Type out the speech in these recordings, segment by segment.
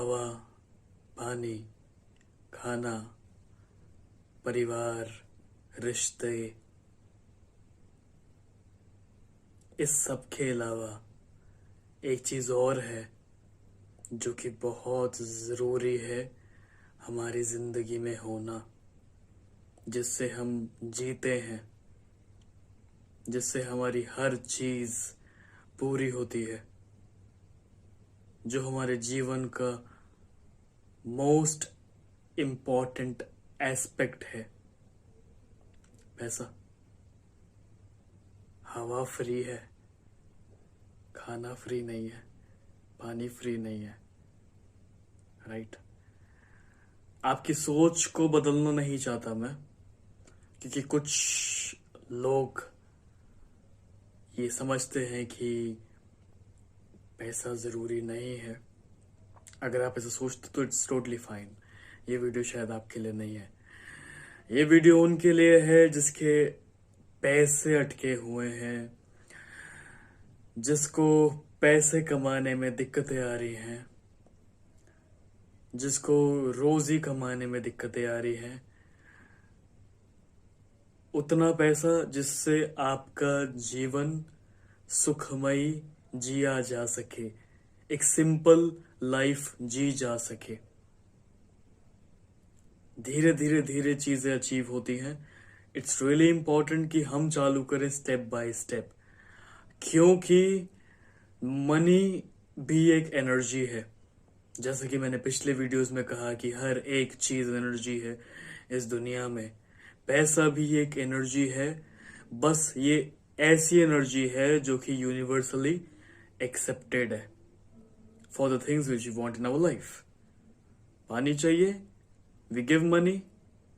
हवा, पानी, खाना, परिवार, रिश्ते, इस सब के अलावा एक चीज और है जो कि बहुत जरूरी है हमारी जिंदगी में होना, जिससे हम जीते हैं, जिससे हमारी हर चीज पूरी होती है, जो हमारे जीवन का मोस्ट इम्पॉर्टेंट एस्पेक्ट है। पैसा। हवा फ्री है, खाना फ्री नहीं है, पानी फ्री नहीं है, राइट। आपकी सोच को बदलना नहीं चाहता मैं, क्योंकि कुछ लोग ये समझते हैं कि पैसा जरूरी नहीं है। अगर आप ऐसा सोचते तो इट्स टोटली फाइन। ये वीडियो शायद आपके लिए नहीं है। ये वीडियो उनके लिए है जिसके पैसे अटके हुए हैं, जिसको पैसे कमाने में दिक्कतें आ रही हैं, जिसको रोजी कमाने में दिक्कतें आ रही हैं। उतना पैसा जिससे आपका जीवन सुखमयी जिया जा सके, एक सिंपल लाइफ जी जा सके। धीरे धीरे धीरे चीजें अचीव होती हैं। इट्स रियली इंपॉर्टेंट कि हम चालू करें स्टेप बाय स्टेप, क्योंकि मनी भी एक एनर्जी है। जैसे कि मैंने पिछले वीडियोस में कहा कि हर एक चीज एनर्जी है इस दुनिया में। पैसा भी एक एनर्जी है, बस ये ऐसी एनर्जी है जो कि यूनिवर्सली एक्सेप्टेड है for the things which you want in our life. पानी चाहिए, we give money,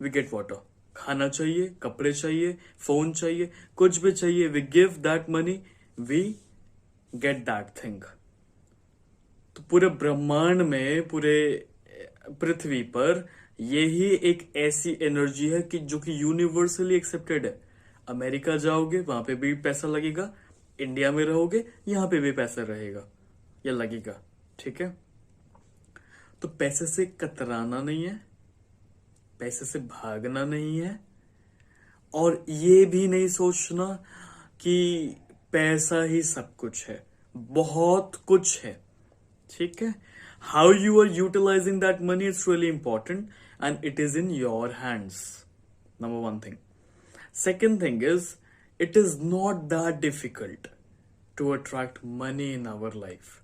we get water. खाना चाहिए, कपड़े चाहिए, फोन चाहिए, कुछ भी चाहिए, we give that money, we get that thing. तो पूरे ब्रह्मांड में, पूरे पृथ्वी पर यही एक ऐसी एनर्जी है कि जो कि यूनिवर्सली एक्सेप्टेड है। अमेरिका जाओगे वहां पे भी पैसा लगेगा, इंडिया में रहोगे यहां पे भी पैसा रहेगा या लगेगा, ठीक है। तो पैसे से कतराना नहीं है, पैसे से भागना नहीं है, और ये भी नहीं सोचना कि पैसा ही सब कुछ है। बहुत कुछ है, ठीक है। How you are utilising that money is really important and it is in your hands, number one thing. Second thing is, it is not that difficult to attract money in our life.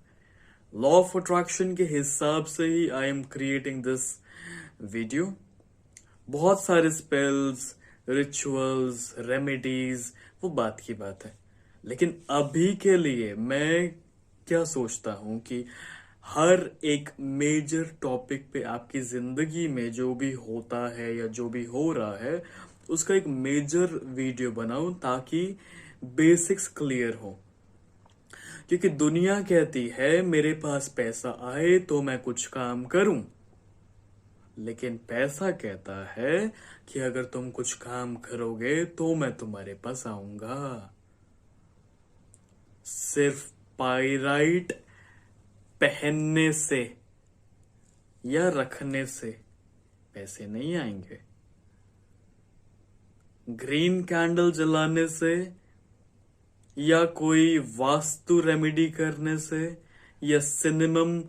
Law of attraction के हिसाब से ही I am creating this video. बहुत सारे spells, rituals, remedies, वो बात की बात है। लेकिन अभी के लिए मैं क्या सोचता हूं कि हर एक मेजर टॉपिक पे आपकी जिंदगी में जो भी होता है या जो भी हो रहा है उसका एक मेजर वीडियो बनाऊं, ताकि बेसिक्स क्लियर हो। क्योंकि दुनिया कहती है मेरे पास पैसा आए तो मैं कुछ काम करूं, लेकिन पैसा कहता है कि अगर तुम कुछ काम करोगे तो मैं तुम्हारे पास आऊंगा। सिर्फ पाइराइट पहनने से या रखने से पैसे नहीं आएंगे। ग्रीन कैंडल जलाने से या कोई वास्तु रेमेडी करने से या सिनेमम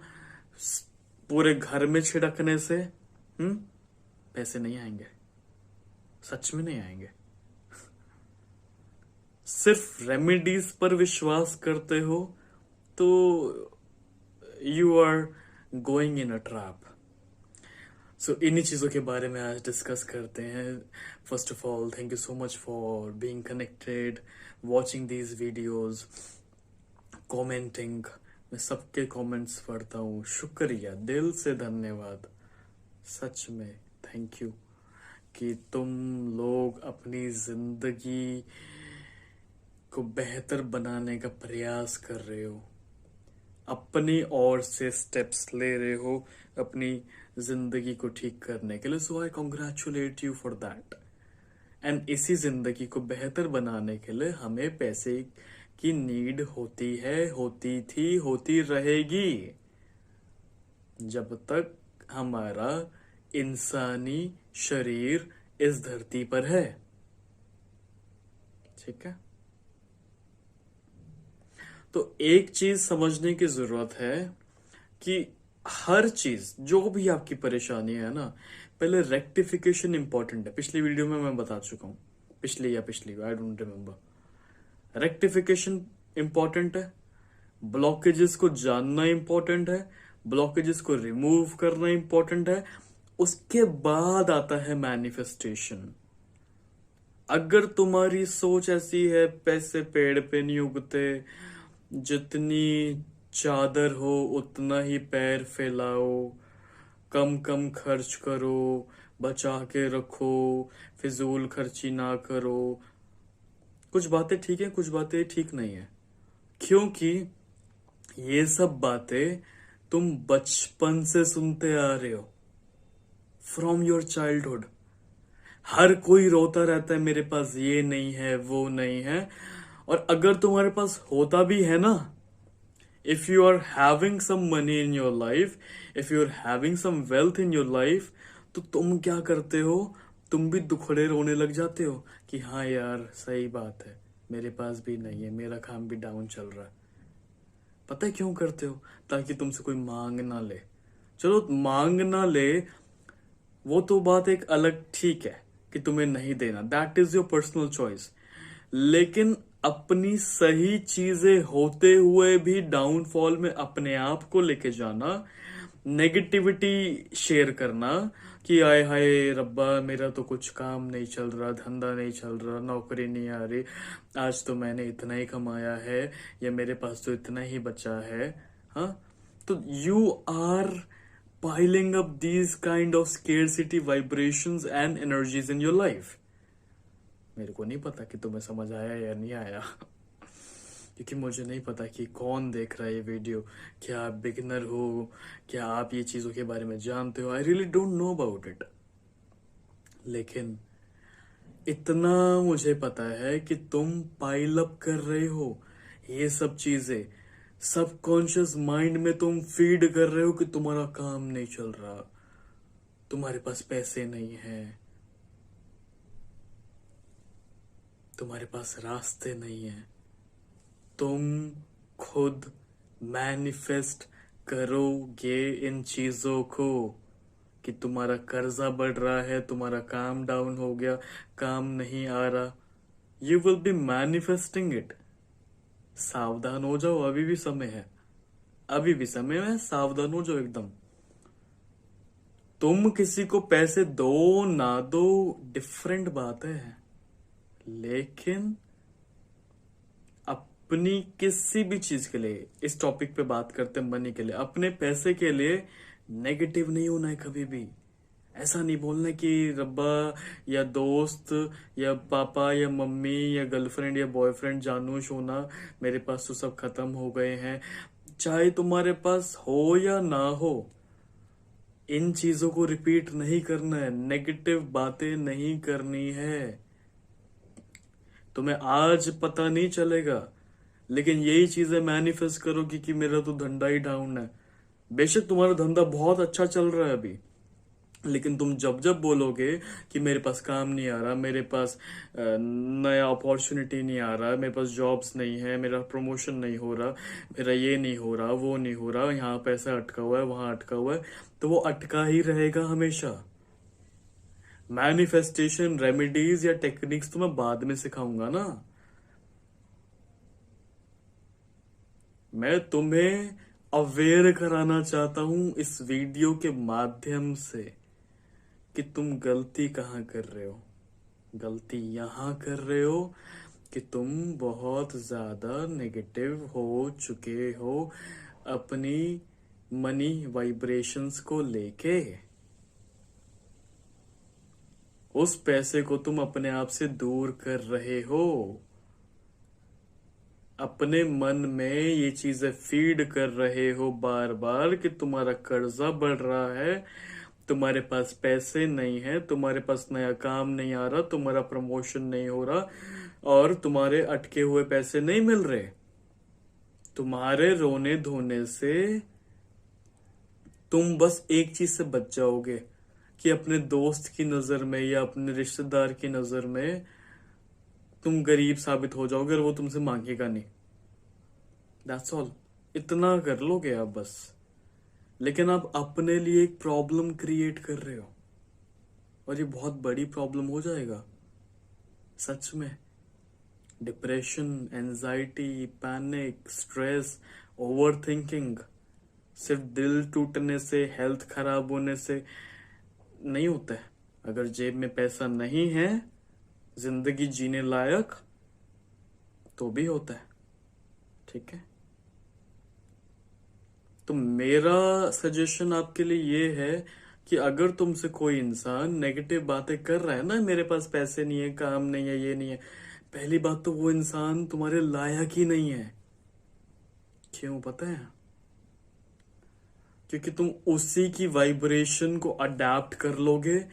पूरे घर में छिड़कने से पैसे नहीं आएंगे, सच में नहीं आएंगे। सिर्फ रेमेडीज पर विश्वास करते हो तो you are going in a trap. So इन्हीं चीजों के बारे में आज डिस्कस करते हैं। First of all, thank you so much for being connected, watching these videos, commenting. मैं सबके कमेंट्स पढ़ता हूँ, शुक्रिया, दिल से धन्यवाद, सच में थैंक यू कि तुम लोग अपनी जिंदगी को बेहतर बनाने का प्रयास कर रहे हो, अपनी ओर से स्टेप्स ले रहे हो अपनी जिंदगी को ठीक करने के लिए। So I congratulate you for that. And इसी जिंदगी को बेहतर बनाने के लिए हमें पैसे की नीड होती है, होती थी, होती रहेगी। जब तक हमारा इंसानी शरीर इस धरती पर है। ठीक है, तो एक चीज समझने की जरूरत है कि हर चीज जो भी आपकी परेशानी है ना, पहले रेक्टिफिकेशन इंपॉर्टेंट है। पिछली वीडियो में मैं बता चुका हूं, पिछली I don't remember. Rectification important है, ब्लॉकेजेस को जानना इंपॉर्टेंट है, ब्लॉकेजेस को रिमूव करना इंपॉर्टेंट है। उसके बाद आता है मैनिफेस्टेशन। अगर तुम्हारी सोच ऐसी है पैसे पेड़ पे नहीं उगते, जितनी चादर हो उतना ही पैर फैलाओ, कम कम खर्च करो, बचा के रखो, फिजूल खर्ची ना करो, कुछ बातें ठीक है, कुछ बातें ठीक नहीं है। क्योंकि ये सब बातें तुम बचपन से सुनते आ रहे हो, फ्रॉम योर चाइल्डहुड। हर कोई रोता रहता है मेरे पास ये नहीं है, वो नहीं है। और अगर तुम्हारे पास होता भी है ना, if you are having some money in your life, if you are having some wealth in your life, तो तुम क्या करते हो, तुम भी दुखड़े रोने लग जाते हो कि हाँ यार सही बात है, मेरे पास भी नहीं है, मेरा काम भी डाउन चल रहा है। पता है क्यों करते हो? ताकि तुमसे कोई मांग ना ले। चलो मांग ना ले, वो तो बात एक अलग ठीक है कि तुम्हें नहीं देना, that is your personal choice. लेकिन अपनी सही चीजें होते हुए भी डाउनफॉल में अपने आप को लेके जाना, नेगेटिविटी शेयर करना कि आय हाय रब्बा मेरा तो कुछ काम नहीं चल रहा, धंधा नहीं चल रहा, नौकरी नहीं आ रही, आज तो मैंने इतना ही कमाया है या मेरे पास तो इतना ही बचा है। हाँ, तो you are piling up these kind of scarcity vibrations and energies in your life। मेरे को नहीं पता कि तुम्हें समझ आया या नहीं आया क्योंकि मुझे नहीं पता कि कौन देख रहा है ये वीडियो। क्या आप बिगिनर हो, क्या आप ये चीजों के बारे में जानते हो? I really don't know about it. लेकिन इतना मुझे पता है कि तुम पाइल अप कर रहे हो ये सब चीजें, सबकॉन्शियस माइंड में तुम फीड कर रहे हो कि तुम्हारा काम नहीं चल रहा, तुम्हारे पास पैसे नहीं है, तुम्हारे पास रास्ते नहीं है। तुम खुद मैनिफेस्ट करोगे इन चीजों को कि तुम्हारा कर्जा बढ़ रहा है, तुम्हारा काम डाउन हो गया, काम नहीं आ रहा, you will be manifesting it. सावधान हो जाओ, अभी भी समय है, अभी भी समय है, सावधान हो जाओ एकदम। तुम किसी को पैसे दो ना दो डिफरेंट बात है, लेकिन अपनी किसी भी चीज के लिए, इस टॉपिक पे बात करते हैं मनी के लिए, अपने पैसे के लिए नेगेटिव नहीं होना है कभी भी। ऐसा नहीं बोलना कि रब्बा या दोस्त या पापा या मम्मी या गर्लफ्रेंड या बॉयफ्रेंड जानू सोना मेरे पास तो सब खत्म हो गए हैं। चाहे तुम्हारे पास हो या ना हो, इन चीजों को रिपीट नहीं करना है, नेगेटिव बातें नहीं करनी है। तुम्हें आज पता नहीं चलेगा, लेकिन यही चीजें मैनिफेस्ट करोगी कि मेरा तो धंधा ही डाउन है। बेशक तुम्हारा धंधा बहुत अच्छा चल रहा है अभी, लेकिन तुम जब जब बोलोगे कि मेरे पास काम नहीं आ रहा, मेरे पास नया अपॉर्चुनिटी नहीं आ रहा, मेरे पास जॉब्स नहीं है, मेरा प्रमोशन नहीं हो रहा, मेरा ये नहीं हो रहा, वो नहीं हो रहा, यहाँ पैसा अटका हुआ है, वहां अटका हुआ है, तो वो अटका ही रहेगा हमेशा। मैनिफेस्टेशन रेमेडीज या टेक्निक्स तो मैं बाद में सिखाऊंगा ना। मैं तुम्हें अवेयर कराना चाहता हूं इस वीडियो के माध्यम से कि तुम गलती कहाँ कर रहे हो। गलती यहां कर रहे हो कि तुम बहुत ज्यादा नेगेटिव हो चुके हो अपनी मनी वाइब्रेशंस को लेके। उस पैसे को तुम अपने आप से दूर कर रहे हो, अपने मन में ये चीजें फीड कर रहे हो बार बार कि तुम्हारा कर्जा बढ़ रहा है, तुम्हारे पास पैसे नहीं है, तुम्हारे पास नया काम नहीं आ रहा, तुम्हारा प्रमोशन नहीं हो रहा और तुम्हारे अटके हुए पैसे नहीं मिल रहे। तुम्हारे रोने धोने से तुम बस एक चीज से बच जाओगे कि अपने दोस्त की नजर में या अपने रिश्तेदार की नजर में तुम गरीब साबित हो जाओगे और वो तुमसे मांगेगा नहीं। That's all. इतना कर लोगे आप बस। लेकिन आप अपने लिए एक प्रॉब्लम क्रिएट कर रहे हो और ये बहुत बड़ी प्रॉब्लम हो जाएगा सच में। Depression, anxiety, panic, stress, over thinking सिर्फ दिल टूटने से, हेल्थ खराब होने से नहीं होता है। अगर जेब में पैसा नहीं है जिंदगी जीने लायक तो भी होता है। ठीक है, तो मेरा सजेशन आपके लिए ये है कि अगर तुमसे कोई इंसान नेगेटिव बातें कर रहा है ना, मेरे पास पैसे नहीं है, काम नहीं है, ये नहीं है, पहली बात तो वो इंसान तुम्हारे लायक ही नहीं है। क्यों पता है? क्योंकि तुम उसी की वाइब्रेशन को अडेप्ट कर लोगे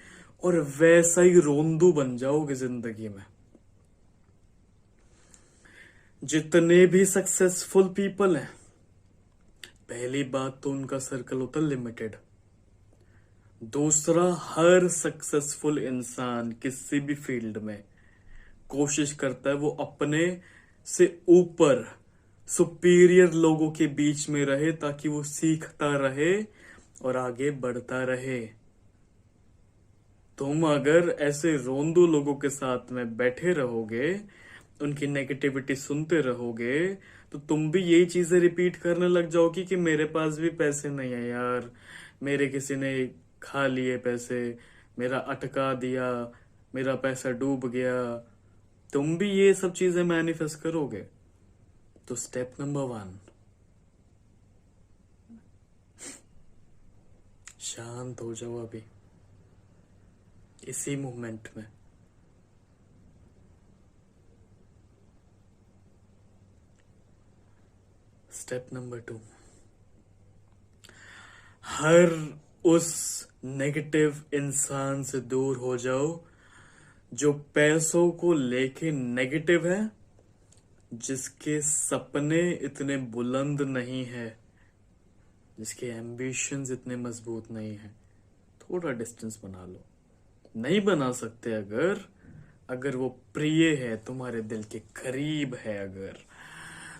और वैसा ही रोंदू बन जाओगे जिंदगी में। जितने भी सक्सेसफुल पीपल हैं, पहली बात तो उनका सर्कल होता है लिमिटेड। दूसरा, हर सक्सेसफुल इंसान किसी भी फील्ड में कोशिश करता है वो अपने से ऊपर सुपीरियर लोगों के बीच में रहे ताकि वो सीखता रहे और आगे बढ़ता रहे। तुम अगर ऐसे रोंदू लोगों के साथ में बैठे रहोगे, उनकी नेगेटिविटी सुनते रहोगे, तो तुम भी यही चीजें रिपीट करने लग जाओगी कि मेरे पास भी पैसे नहीं है यार, मेरे किसी ने खा लिए पैसे, मेरा अटका दिया, मेरा पैसा डूब गया। तुम भी ये सब चीजें मैनिफेस्ट करोगे। तो स्टेप नंबर 1, शांत हो जाओ अभी इसी मोमेंट में। स्टेप नंबर 2, हर उस नेगेटिव इंसान से दूर हो जाओ जो पैसों को लेके नेगेटिव है, जिसके सपने इतने बुलंद नहीं है, जिसके एम्बिशंस इतने मजबूत नहीं है। थोड़ा डिस्टेंस बना लो। नहीं बना सकते अगर वो प्रिय है, तुम्हारे दिल के करीब है अगर,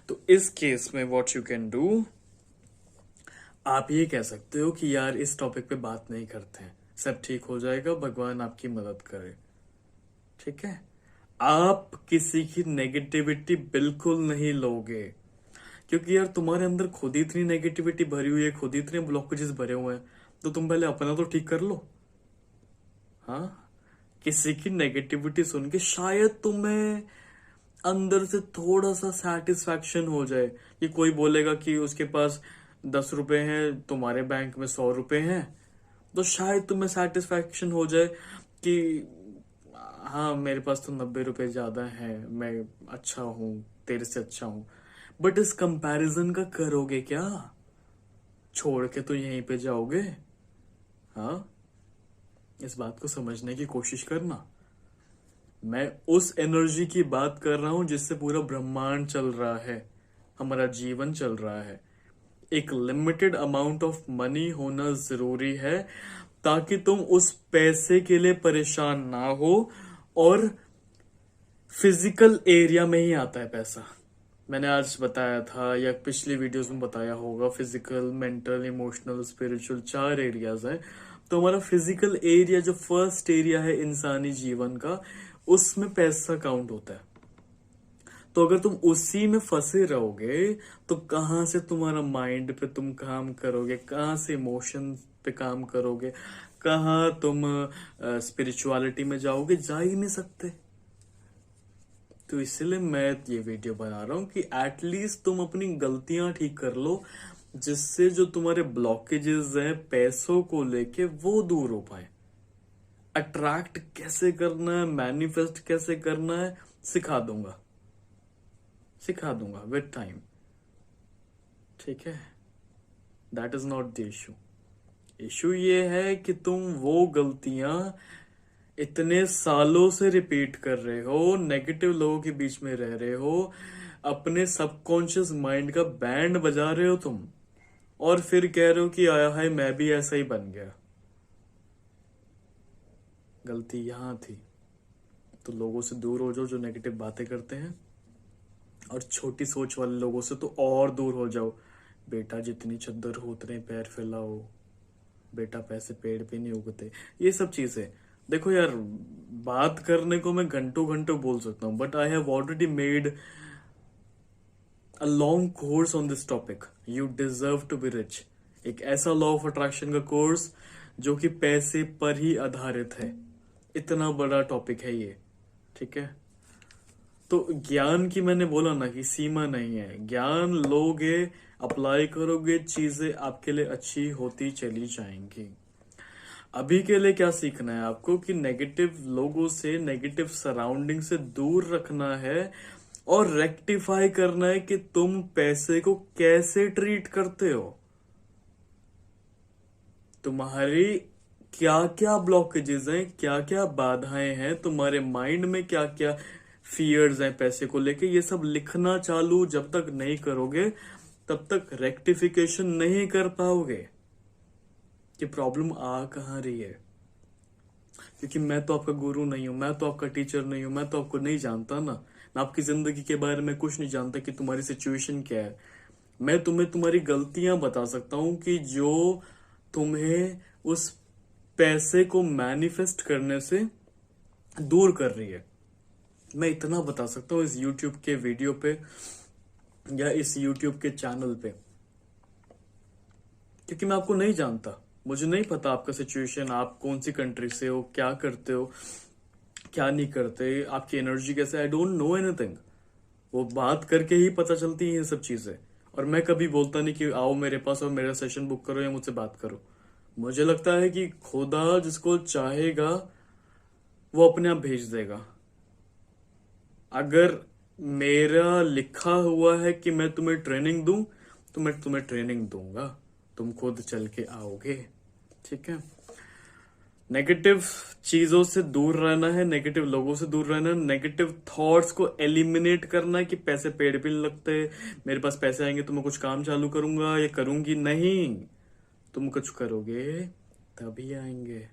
तो इस केस में व्हाट यू कैन डू, आप ये कह सकते हो कि यार इस टॉपिक पे बात नहीं करते हैं, सब ठीक हो जाएगा, भगवान आपकी मदद करे। ठीक है, आप किसी की नेगेटिविटी बिल्कुल नहीं लोगे, क्योंकि यार तुम्हारे अंदर खुद ही इतनी नेगेटिविटी भरी हुई है, खुद ही इतने ब्लॉकेजेस भरे हुए हैं, तो तुम पहले अपना तो ठीक कर लो। हाँ, किसी की नेगेटिविटी सुन के शायद तुम्हें अंदर से थोड़ा सा सेटिस्फैक्शन हो जाए कि कोई बोलेगा कि उसके पास 10 रुपए हैं, तुम्हारे बैंक में 100 रुपए हैं, तो शायद तुम्हें सेटिस्फैक्शन हो जाए कि हाँ मेरे पास तो 90 रुपए ज्यादा है, मैं अच्छा हूं, तेरे से अच्छा हूं। बट इस कंपैरिजन का करोगे क्या? छोड़ के तो यहीं पे जाओगे। हाँ, इस बात को समझने की कोशिश करना। मैं उस एनर्जी की बात कर रहा हूं जिससे पूरा ब्रह्मांड चल रहा है, हमारा जीवन चल रहा है। एक लिमिटेड अमाउंट ऑफ मनी होना जरूरी है ताकि तुम उस पैसे के लिए परेशान ना हो। और फिजिकल एरिया में ही आता है पैसा। मैंने आज बताया था या पिछली वीडियोस में बताया होगा, physical, mental, emotional, spiritual 4 areas हैं। तो हमारा फिजिकल एरिया जो फर्स्ट एरिया है इंसानी जीवन का, उसमें पैसा काउंट होता है। तो अगर तुम उसी में फंसे रहोगे तो कहां से तुम्हारा माइंड पे तुम काम करोगे, कहां से इमोशन पे काम करोगे, कहां तुम स्पिरिचुअलिटी में जाओगे? जा ही नहीं सकते। तो इसलिए मैं ये वीडियो बना रहा हूं कि एटलीस्ट तुम अपनी गलतियां ठीक कर लो, जिससे जो तुम्हारे ब्लॉकेजेस हैं पैसों को लेके वो दूर हो पाए। अट्रैक्ट कैसे करना है, मैनिफेस्ट कैसे करना है, सिखा दूंगा विद टाइम। ठीक है, that is not the issue. Issue ये है कि तुम वो गलतियां इतने सालों से रिपीट कर रहे हो, नेगेटिव लोगों के बीच में रह रहे हो, अपने सबकॉन्शियस माइंड का बैंड बजा रहे हो तुम। और फिर कह रहे हो कि आया है मैं भी ऐसा ही बन गया। गलती यहां थी। तो लोगों से दूर हो जाओ जो नेगेटिव बातें करते हैं, और छोटी सोच वाले लोगों से तो और दूर हो जाओ। बेटा जितनी चद्दर हो उतने पैर फैलाओ, बेटा पैसे पेड़ पे नहीं उगते, ये सब चीजें। देखो यार, बात करने को मैं घंटों घंटों बोल सकता हूँ, but I have already made a long course on this topic, you deserve to be rich. एक ऐसा लॉ ऑफ अट्रैक्शन का कोर्स जो कि पैसे पर ही आधारित है। इतना बड़ा टॉपिक है ये, ठीक है। तो ज्ञान की मैंने बोला ना कि सीमा नहीं है, ज्ञान लोगे, अप्लाई करोगे, चीजें आपके लिए अच्छी होती चली जाएंगी। अभी के लिए क्या सीखना है आपको कि नेगेटिव लोगों से, नेगेटिव सराउंडिंग से दूर रखना है, और रेक्टिफाई करना है कि तुम पैसे को कैसे ट्रीट करते हो। तुम्हारी क्या क्या ब्लॉकेजेस हैं, क्या क्या बाधाएं हैं, तुम्हारे माइंड में क्या क्या फियर्स हैं पैसे को लेके, ये सब लिखना चालू जब तक नहीं करोगे तब तक रेक्टिफिकेशन नहीं कर पाओगे कि प्रॉब्लम आ कहां रही है। क्योंकि मैं तो आपका गुरु नहीं हूं, मैं तो आपका टीचर नहीं हूं, मैं तो आपको नहीं जानता ना, मैं आपकी जिंदगी के बारे में कुछ नहीं जानता कि तुम्हारी सिचुएशन क्या है। मैं तुम्हें तुम्हारी गलतियां बता सकता हूं कि जो तुम्हें उस पैसे को मैनिफेस्ट करने से दूर कर रही है। मैं इतना बता सकता हूँ इस YouTube के वीडियो पे या इस YouTube के चैनल पे, क्योंकि मैं आपको नहीं जानता, मुझे नहीं पता आपका सिचुएशन, आप कौन सी कंट्री से हो, क्या करते हो, क्या नहीं करते, आपकी एनर्जी कैसे, आई डोंट नो एनीथिंग। वो बात करके ही पता चलती है ये सब चीजें। और मैं कभी बोलता नहीं कि आओ मेरे पास और मेरा सेशन बुक करो या मुझसे बात करो। मुझे लगता है कि खुदा जिसको चाहेगा वो अपने आप भेज देगा। अगर मेरा लिखा हुआ है कि मैं तुम्हें ट्रेनिंग दूं तो मैं तुम्हें ट्रेनिंग दूंगा, तुम खुद चल के आओगे, ठीक है। नेगेटिव चीजों से दूर रहना है, नेगेटिव लोगों से दूर रहना है, नेगेटिव थॉट्स को एलिमिनेट करना है कि पैसे पेड़ पे नहीं लगते, मेरे पास पैसे आएंगे तो मैं कुछ काम चालू करूंगा या करूंगी, नहीं। तुम कुछ करोगे तभी आएंगे।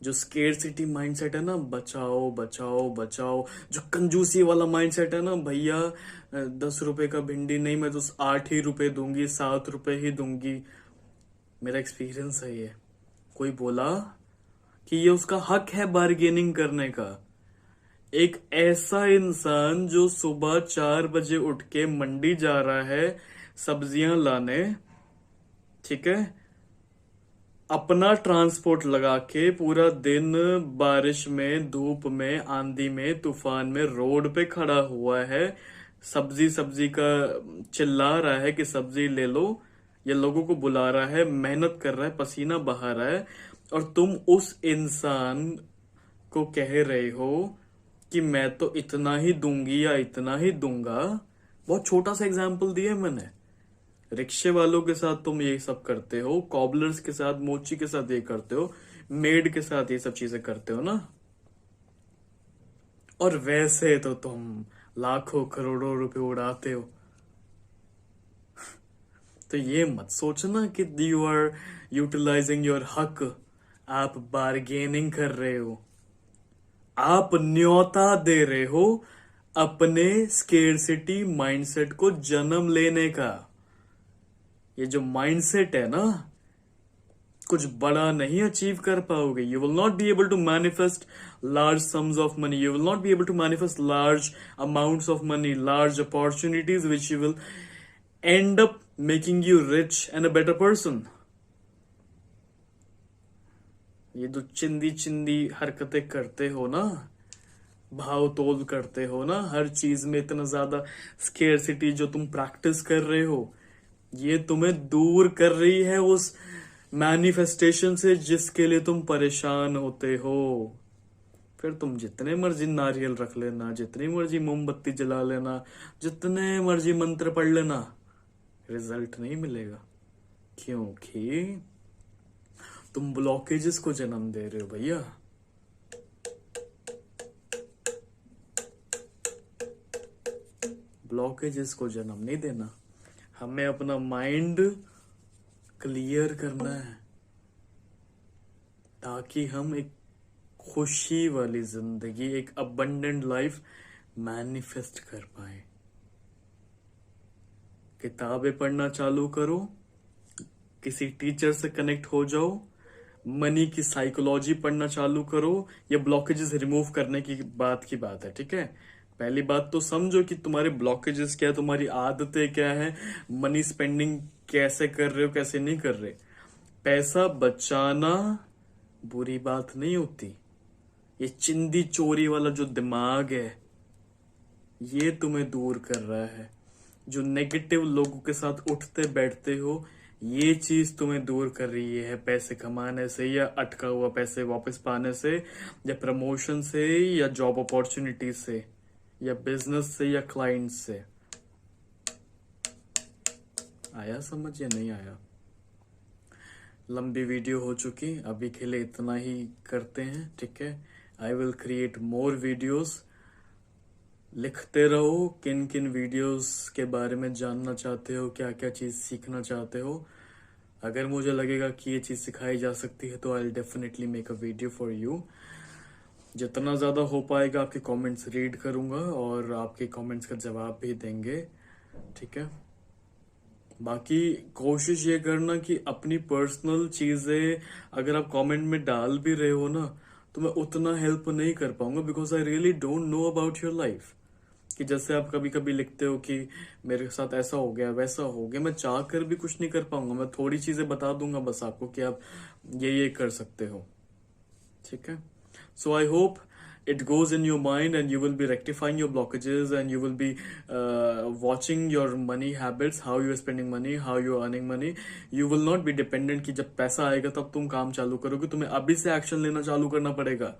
जो स्केर्सिटी माइंडसेट है ना, बचाओ बचाओ बचाओ, जो कंजूसी वाला माइंडसेट है ना, भैया 10 रुपए का भिंडी नहीं, मैं तो 8 ही रुपए दूंगी, 7 रुपए ही दूंगी। मेरा एक्सपीरियंस है ये। कोई बोला कि ये उसका हक है बार्गेनिंग करने का। एक ऐसा इंसान जो सुबह 4 बजे उठ के मंडी जा रहा है सब्जियां लाने, ठीक है, अपना ट्रांसपोर्ट लगा के पूरा दिन बारिश में, धूप में, आंधी में, तूफान में रोड पे खड़ा हुआ है, सब्जी सब्जी का चिल्ला रहा है कि सब्जी ले लो, या लोगों को बुला रहा है, मेहनत कर रहा है, पसीना बहा रहा है, और तुम उस इंसान को कह रहे हो कि मैं तो इतना ही दूंगी या इतना ही दूंगा। बहुत छोटा सा एग्जाम्पल दिया मैंने। रिक्शे वालों के साथ तुम ये सब करते हो, कॉबलर्स के साथ, मोची के साथ ये करते हो, मेड के साथ ये सब चीजें करते हो ना। और वैसे तो तुम लाखों करोड़ों रुपए उड़ाते हो। तो ये मत सोचना कि यू आर यूटिलाइजिंग योर हक, आप बार्गेनिंग कर रहे हो, आप न्योता दे रहे हो अपने स्केर्सिटी माइंडसेट को जन्म लेने का। ये जो माइंडसेट है ना, कुछ बड़ा नहीं अचीव कर पाओगे। You will not be able to manifest large sums of money, you will not be able to manifest large amounts of money, large opportunities which you will end up making you rich and a better person. ये जो चिंदी चिंदी हरकतें करते हो ना, भाव तोल करते हो ना, हर चीज में इतना ज्यादा स्केर्सिटी जो तुम प्रैक्टिस कर रहे हो, ये तुम्हें दूर कर रही है उस मैनिफेस्टेशन से जिसके लिए तुम परेशान होते हो। फिर तुम जितने मर्जी नारियल रख लेना, जितनी मर्जी मोमबत्ती जला लेना, जितने मर्जी मंत्र पढ़ लेना, रिजल्ट नहीं मिलेगा। क्योंकि तुम ब्लॉकेजेस को जन्म दे रहे हो भैया। ब्लॉकेजेस को जन्म नहीं देना। हमें अपना माइंड क्लियर करना है ताकि हम एक खुशी वाली जिंदगी, एक अबंडेंट लाइफ मैनिफेस्ट कर पाए। किताबें पढ़ना चालू करो, किसी टीचर से कनेक्ट हो जाओ, मनी की साइकोलॉजी पढ़ना चालू करो। ये ब्लॉकेजेस रिमूव करने की बात है, ठीक है। पहली बात तो समझो कि तुम्हारे ब्लॉकेजेस क्या है, तुम्हारी आदतें क्या है, मनी स्पेंडिंग कैसे कर रहे हो, कैसे नहीं कर रहे। पैसा बचाना बुरी बात नहीं होती। ये चिंदी चोरी वाला जो दिमाग है, ये तुम्हें दूर कर रहा है। जो नेगेटिव लोगों के साथ उठते बैठते हो, ये चीज तुम्हें दूर कर रही है पैसे कमाने से, या अटका हुआ पैसे वापस पाने से, या प्रमोशन से, या जॉब अपॉर्चुनिटी से, या बिजनेस से, या क्लाइंट से। आया समझ या नहीं आया? लंबी वीडियो हो चुकी, अभी के लिए इतना ही करते हैं, ठीक है। I will create more videos. लिखते रहो किन किन वीडियोस के बारे में जानना चाहते हो, क्या क्या चीज सीखना चाहते हो। अगर मुझे लगेगा कि ये चीज सिखाई जा सकती है तो I definitely make a video for you. जितना ज्यादा हो पाएगा आपके कमेंट्स रीड करूंगा और आपके कमेंट्स का जवाब भी देंगे, ठीक है। बाकी कोशिश ये करना कि अपनी पर्सनल चीजें अगर आप कमेंट में डाल भी रहे हो ना, तो मैं उतना हेल्प नहीं कर पाऊंगा, because I really don't know about your life. कि जैसे आप कभी कभी लिखते हो कि मेरे साथ ऐसा हो गया, वैसा हो गया, मैं चाह कर भी कुछ नहीं कर पाऊंगा। मैं थोड़ी चीजें बता दूंगा बस आपको कि आप ये कर सकते हो, ठीक है। So I hope it goes in your mind and you will be rectifying your blockages, and you will be watching your money habits, how you are spending money, how you are earning money. You will not be dependent कि जब पैसा आएगा तब तुम काम चालू करोगे। तुम्हें अभी से एक्शन लेना चालू करना पड़ेगा।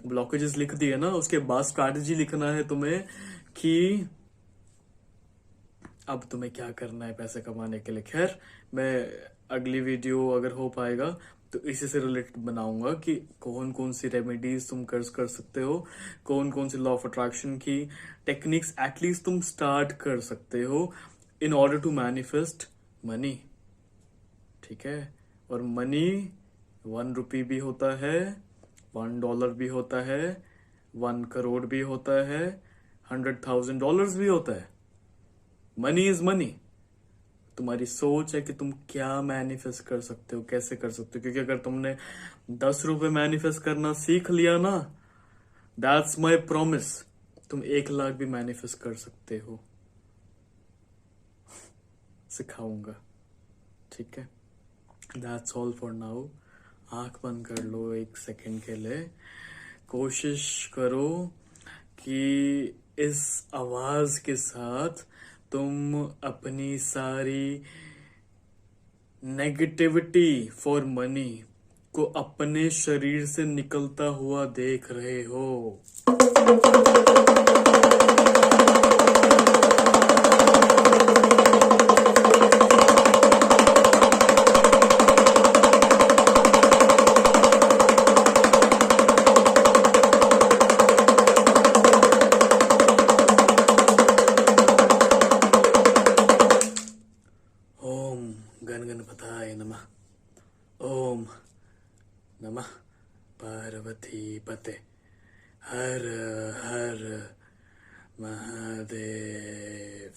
ब्लॉकेजेस लिख दिए ना, उसके बाद स्ट्रैटेजी लिखना है तुम्हें कि अब तुम्हें क्या करना है पैसे कमाने के लिए। खैर, मैं अगली वीडियो अगर हो पाएगा तो इसी से रिलेटेड बनाऊंगा कि कौन कौन सी रेमेडीज तुम कर सकते हो, कौन कौन सी लॉ ऑफ अट्रैक्शन की टेक्निक्स एटलीस्ट तुम स्टार्ट कर सकते हो in order to manifest money, ठीक है। और मनी 1 रुपी भी होता है, $1 भी होता है, 1 करोड़ भी होता है, $100,000 भी होता है। Money is money. तुम्हारी सोच है कि तुम क्या मैनिफेस्ट कर सकते हो, कैसे कर सकते हो। क्योंकि अगर तुमने 10 रुपए मैनिफेस्ट करना सीख लिया ना, दैट्स माई प्रॉमिस, तुम 1 लाख भी मैनिफेस्ट कर सकते हो। सिखाऊंगा, ठीक है। That's all for now. आंख बंद कर लो 1 सेकेंड के लिए। कोशिश करो कि इस आवाज के साथ तुम अपनी सारी नेगेटिविटी फॉर मनी को अपने शरीर से निकलता हुआ देख रहे हो। ओम गण गणपताय नमः। ओम नमः पार्वती पते। हर हर महादेव।